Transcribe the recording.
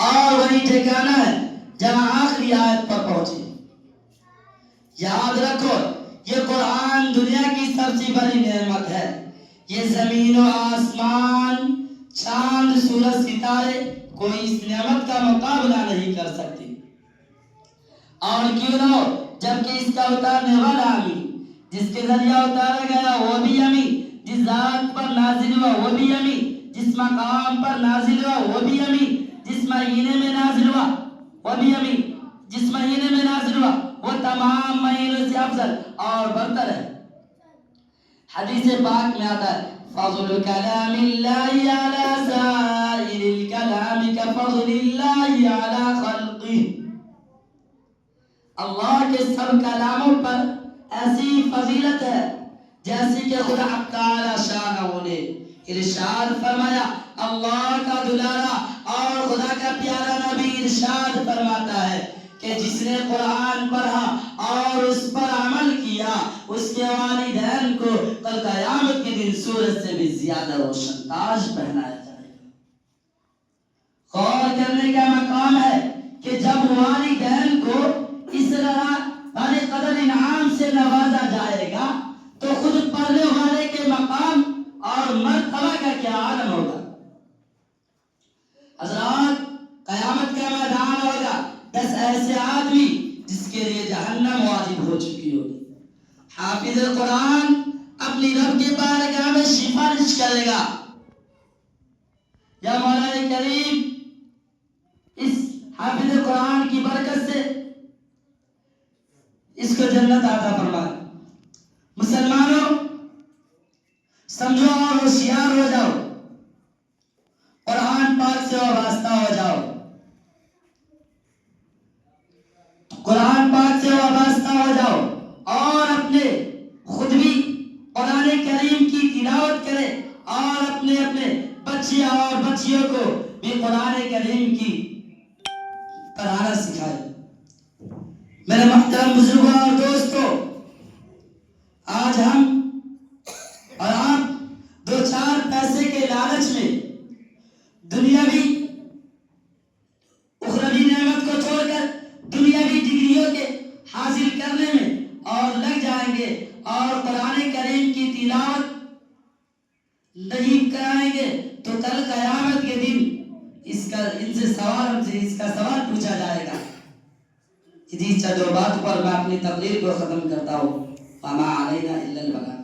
اور وہی ٹھکانہ ہے جہاں آخری آیت پر پہنچے۔ یاد رکھو یہ قرآن دنیا کی سب سے بڑی نعمت ہے۔ یہ زمین و آسمان، چاند، سورج، ستارے کوئی اس نعمت کا مقابلہ نہیں کر سکتے۔ اور کیوں نہ ہو، جبکہ اس کا اتارنے والا امین، جس کے ذریعہ اتارا گیا وہ بھی امین، جس ذات پر نازل ہوا وہ بھی امین، جس مقام پر نازل ہوا وہ بھی امین، جس مہینے میں نازل ہوا وہ بھی امین، جس مہینے میں نازل ہوا وہ تمام مہینوں سے افضل اور برتر ہے۔ حدیث پاک میں آتا ہے فضل کلام اللہ علی سائر الکلام کفضل اللہ علی خلقہ۔ اللہ کے سب کلاموں پر ایسی فضیلت ہے جیسی کہ خدا تعالی شانہ نے ارشاد فرمایا۔ اللہ کا دلارا اور خدا کا پیارا نبی ارشاد فرماتا ہے کہ جس نے قرآن پڑھا اور اس پر عمل کیا اس کے والدین کو کل قیامت کے دن سورج سے بھی زیادہ روشن تاج پہنایا جائے گا۔ غور کرنے کا مقام ہے کہ جب والدین کو اس طرح بڑے قدر انعام سے نوازا جائے گا تو خود پڑھنے والے کے مقام اور مرتبہ کا کیا عالم ہوگا۔ حضرات، قیامت کا میدان ہوگا، 10 ایسے آدمی جس کے لیے جہنم واجب ہو چکی ہوگی۔ حافظ قرآن اپنی رب کی بارگاہ میں سفارش کرے گا، یا مولا کریم اس حافظ قرآن کی برکت سے اس کو جنت عطا فرما۔ مسلمانوں سمجھو اور ہوشیار ہو جاؤ، قرآن پاک سے وابستہ ہو جاؤ، قرآن پاک سے وابستہ ہو جاؤ اور اپنے خود بھی قرآن کریم کی تلاوت کرے اور اپنے بچے اور بچیوں کو بھی قرآن کریم کی پڑھانا سکھائے۔ میرے محترم بزرگوں اور دوستوں، آج ہم اور آپ 2-4 پیسے کے لالچ میں دنیاوی اخروی نعمت کو چھوڑ کر دنیاوی ڈگریوں کے حاصل کرنے میں اور لگ جائیں گے اور قرآن کریم کی تلاوت نہیں کرائیں گے تو کل قیامت کے دن ہم سے اس کا سوال پوچھا جائے گا۔ اسی چند بات پر میں اپنی تقریر کو ختم کرتا ہوں۔ وما علینا الا البلاغ۔